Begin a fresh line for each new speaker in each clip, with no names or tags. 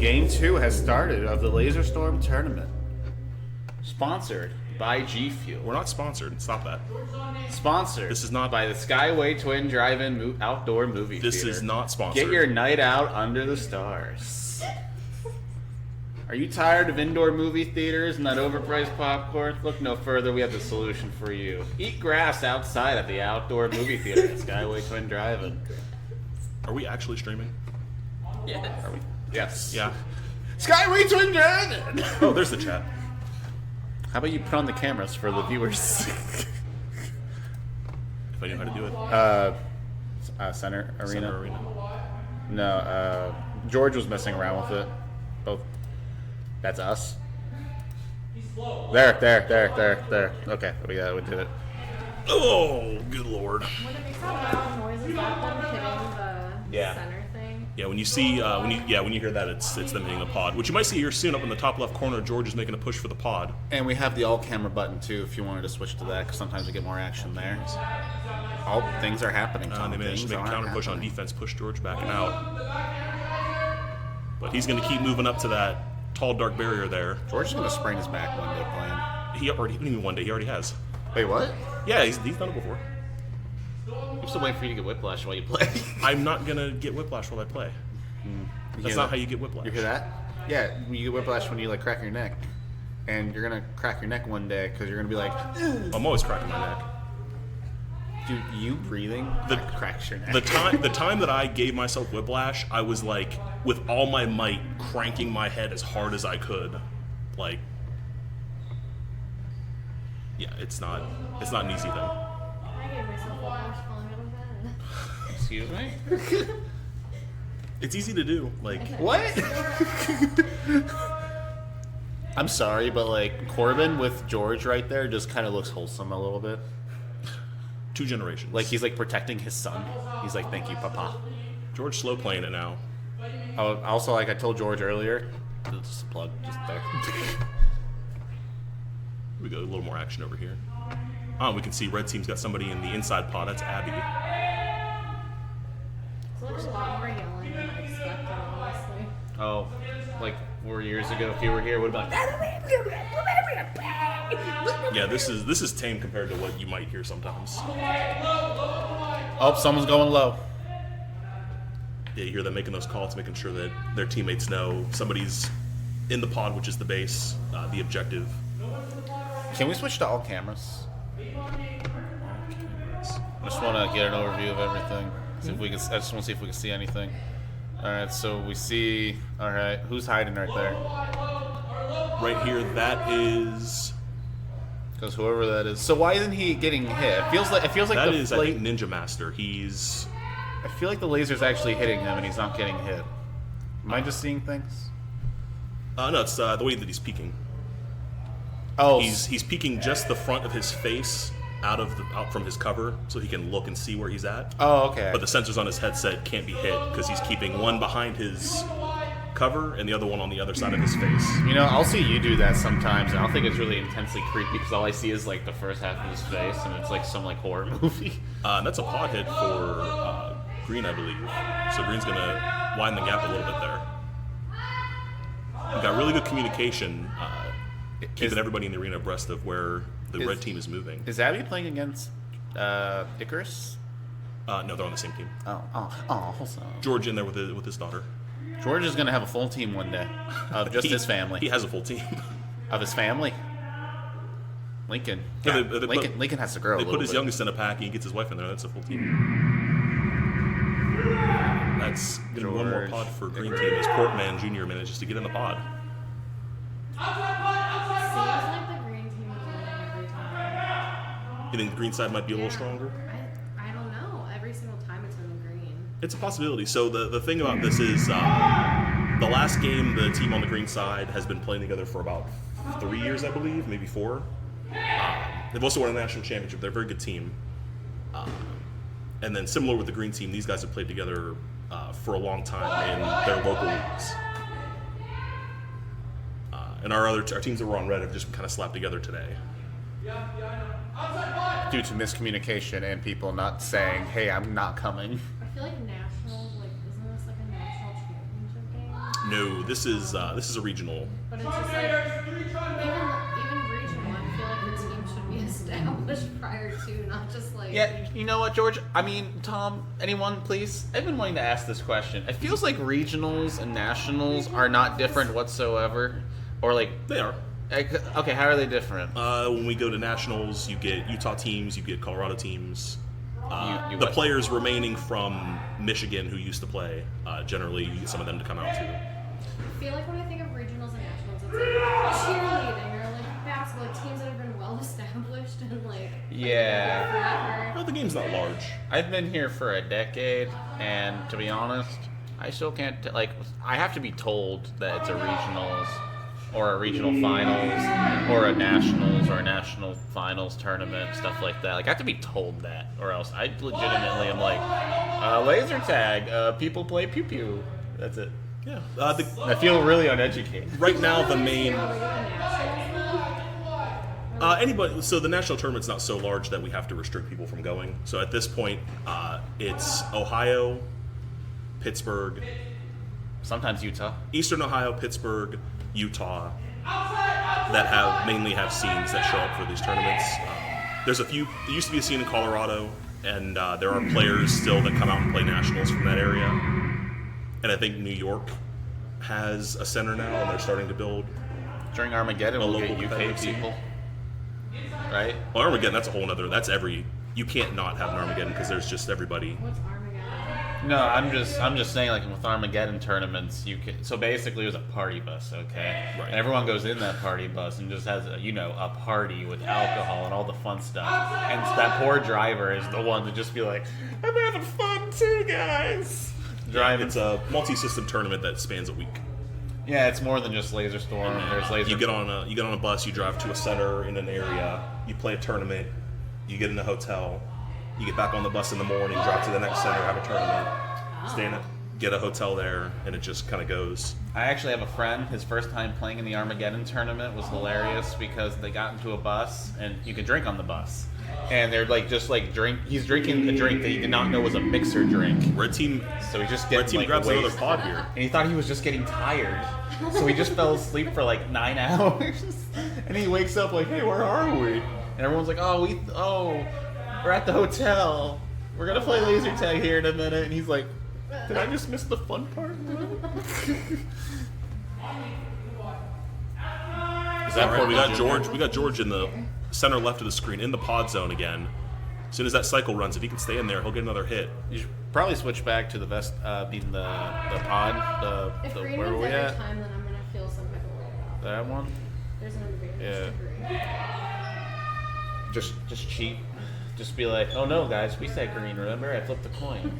Game 2 has started of the Laser Storm Tournament. Sponsored by G Fuel.
We're not sponsored. Stop that.
Sponsored.
This is not
by the Skyway Twin Drive-In Outdoor Movie Theater.
This is not sponsored.
Get your night out under the stars. Are you tired of indoor movie theaters and that overpriced popcorn? Look no further. We have the solution for you. Eat grass outside at the outdoor movie theater at Skyway Twin Drive-In.
Are we actually streaming?
Yes.
Are we? Yes.
Yeah.
Skyway Twin Drive-In.
Oh, there's the chat.
How about you put on the cameras for the viewers?
If I knew how to do it.
Center Arena.
Center Arena.
No, George was messing around with it. Both. That's us. There. Okay, we did it.
Oh, good lord.
When it makes that loud noise, is that them hitting the center thing?
Yeah, when you see when you hear that, it's them hitting the pod, which you might see here soon. Up in the top left corner, George is making a push for the pod.
And we have the all camera button too, if you wanted to switch to that, because sometimes we get more action there. All things are happening. Tom.
They managed to make a counter push on defense, push George backing out. But he's going to keep moving up to that tall, dark barrier there.
George is going to sprain his back one day playing.
He already has.
Wait, what?
Yeah, he's done it before.
I'm still waiting for you to get whiplash while you play.
I'm not going to get whiplash while I play. That's not how you get whiplash.
You hear that? Yeah, you get whiplash when you like crack your neck. And you're going to crack your neck one day because you're going to be like,
I'm always cracking my neck.
Dude, you breathing cracks your neck.
The time that I gave myself whiplash, I was like, with all my might, cranking my head as hard as I could. Like, yeah, it's not an easy thing.
I gave myself a wash falling out of bed.
Excuse me?
It's easy to do. Like,
what? I'm sorry, but like Corbin with George right there just kind of looks wholesome a little bit.
2 generations.
Like he's like protecting his son. He's like, thank you, Papa.
George slow playing it now.
Oh, also, like I told George earlier, just a plug, just there.
We got a little more action over here. We can see red team's got somebody in the inside pod. That's Abby.
So there's a lot more yelling than I expected, honestly.
Oh, like 4 years ago, if you were here, it would have been like.
Yeah, this is tame compared to what you might hear sometimes.
Oh, someone's going low.
Yeah, you hear them making those calls, making sure that their teammates know somebody's in the pod, which is the base, the objective.
Can we switch to all cameras? I just want to get an overview of everything. See if we can. I just want to see if we can see anything. All right, so we see. All right, who's hiding right there?
Right here, that is.
Because whoever that is. So why isn't he getting hit? It feels like
that
the
is, I think, Ninja Master. He's.
I feel like the laser's actually hitting him and he's not getting hit. Am I just seeing things?
No, it's the way that he's peeking.
Oh,
He's peeking just the front of his face out from his cover, so he can look and see where he's at.
Oh, okay.
But the sensors on his headset can't be hit because he's keeping one behind his cover and the other one on the other side of his face.
You know, I'll see you do that sometimes, and I'll think it's really intensely creepy because all I see is like the first half of his face, and it's like some like horror movie.
That's a pod hit for Green, I believe. So Green's gonna widen the gap a little bit there. We've got really good communication, keeping everybody in the arena abreast of where the red team is moving.
Is Abby playing against Icarus?
No, they're on the same team.
Oh, so.
George in there with his daughter.
George is going to have a full team one day of just his family.
He has a full team.
Of his family? Lincoln.
Yeah,
Yeah, Lincoln has to grow a little bit.
They put his youngest in a pack, and he gets his wife in there. That's a full team. That's going to be one more pod for Green Team as Portman Jr. manages to get in the pod.
Seems like the green team is winning every time.
You think the green side might be a little stronger?
I don't know. Every single time it's been green.
It's a possibility. So the thing about this is the last game the team on the green side has been playing together for about 3 years, I believe, maybe 4. They've also won a national championship. They're a very good team. And then similar with the green team, these guys have played together for a long time in their local leagues. And our teams that were on red have just kind of slapped together today.
Due to miscommunication and people not saying, hey, I'm not coming.
I feel like nationals, like, isn't this like a national championship game?
No, this is a regional.
But it's just like even regional. I feel like the team should be established prior to, not just like.
Yeah, you know what, George? I mean, Tom, anyone, please? I've been wanting to ask this question. It feels like regionals and nationals are not different whatsoever. Or like...
They are.
Okay, how are they different?
When we go to nationals, you get Utah teams, you get Colorado teams.
You
The
what?
players remaining from Michigan who used to play, generally you get some of them to come out too.
I feel like when I think of regionals and nationals, it's like cheerleading or like basketball, like teams that have been well established and like
Yeah.
forever.
Well, the game's not large.
I've been here for a decade, and to be honest, I still can't... I have to be told that it's a regionals, or a regional finals, or a nationals, or a national finals tournament, stuff like that. Like, I have to be told that, or else I legitimately am like, laser tag, people play pew-pew. That's it.
Yeah.
I feel really uneducated.
Right now, the main...
Are we doing nationals
Anybody. So the national tournament's not so large that we have to restrict people from going. So at this point, it's Ohio, Pittsburgh,
Sometimes Utah.
Eastern Ohio, Pittsburgh, Utah, that mainly have scenes that show up for these tournaments. There's a few. There used to be a scene in Colorado, and there are players still that come out and play nationals from that area. And I think New York has a center now, and they're starting to build.
During Armageddon,
A
we'll
local
get UK
competitive scene.
people. Right?
Well, Armageddon, that's a whole nother. That's every. You can't not have an Armageddon because there's just everybody.
What's Armageddon?
No, I'm just saying, like with Armageddon tournaments, you can. So basically, it was a party bus, okay?
Right.
And everyone goes in that party bus and just has a party with alcohol and all the fun stuff. And that poor driver is the one to just be like, I'm having fun too, guys. Driving.
It's a multi-system tournament that spans a week.
Yeah, it's more than just Laser Storm. There's Laser.
You get on a bus, you drive to a center in an area, you play a tournament, you get in a hotel, you get back on the bus in the morning, drive to the next center, have a tournament, stay in it, get a hotel there, and it just kind of goes.
I actually have a friend. His first time playing in the Armageddon tournament was hilarious because they got into a bus and you can drink on the bus. And they're like drink. He's drinking a drink that he did not know was a mixer drink.
Red team
So he just
Red
gets
team
like
grabs
wasted.
another pod here.
And he thought he was just getting tired. So he just fell asleep for like 9 hours. And he wakes up like, hey, where are we? And everyone's like, we're at the hotel. We're gonna play laser tag here in a minute. And he's like, did I just miss the fun part?
Is that right? We got George. We got George in the center left of the screen in the pod zone again. As soon as that cycle runs, if he can stay in there, he'll get another hit.
You should probably switch back to the best, being the pod.
If
The
green
where were
wins
we
every
at?
time, then I'm gonna feel some type of way about it.
That one.
There's another big
Yeah. Just cheat. Just be like, oh no, guys, we said green. Remember, I flipped the coin.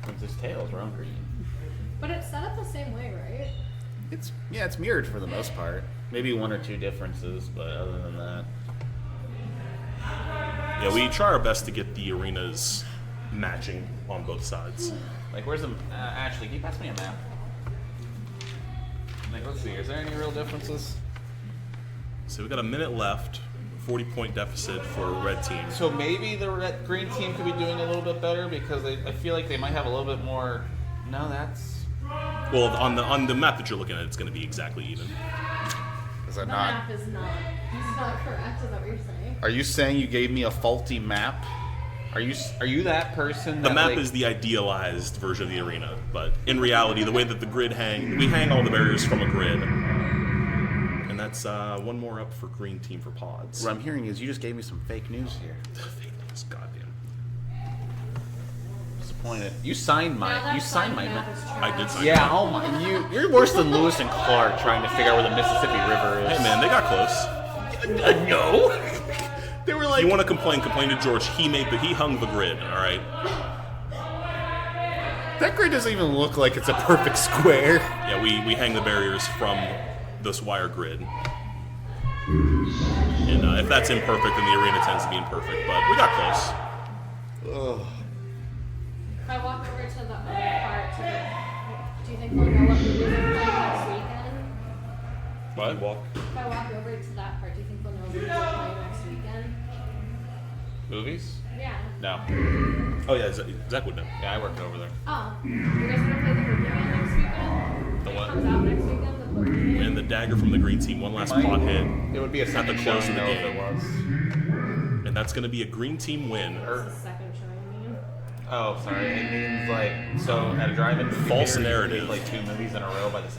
It's his tails. We're on green.
But it's set up the same way, right?
It's mirrored for the most part. Maybe one or two differences, but other than that,
Yeah, we try our best to get the arenas matching on both sides.
like, where's the? Ashley, can you pass me a map? Like, let's see. Is there any real differences?
So we got a minute left. 40-point deficit for red team.
So maybe the green team could be doing a little bit better because I feel like they might have a little bit more. No, that's.
Well, on the map that you're looking at, it's going to be exactly even.
Is that
The map is not correct. Is that what you're saying?
Are you saying you gave me a faulty map? Are you that person?
The
that,
map
like,
is the idealized version of the arena, but in reality, the way that the grid we hang all the barriers from a grid. And that's one more up for green team for pods.
What I'm hearing is you just gave me some fake news here.
Fake news, goddamn.
Disappointed. You signed my map.
I did sign
Yeah. Oh my. You're worse than Lewis and Clark trying to figure out where the Mississippi River is.
Hey man, they got close.
No. They were
If
like.
you want to complain to George. He hung the grid. All right.
That grid doesn't even look like it's a perfect square.
Yeah, we hang the barriers from this wire grid. And if that's imperfect, then the arena tends to be imperfect. But we got close.
Ugh.
If I walk over to the other part, do you think we'll know what movies are playing next weekend?
What?
If I walk over to that part, do you think we'll know what movies are playing next weekend?
Movies?
Yeah.
No.
Oh yeah, Zach would know.
Yeah, I worked over there.
Oh, you guys want to play the movie again next weekend?
The what?
Comes out next weekend. The Portman.
And the dagger from the green team, one last pot hit.
It would be a second
the
show,
close
you
of the
know, if
game.
it was.
And that's going to be a green team win.
It's the second show, I mean.
Oh, sorry. It means like so at a drive-in movie
False
theater, you
narrative.
play 2 movies in a row by the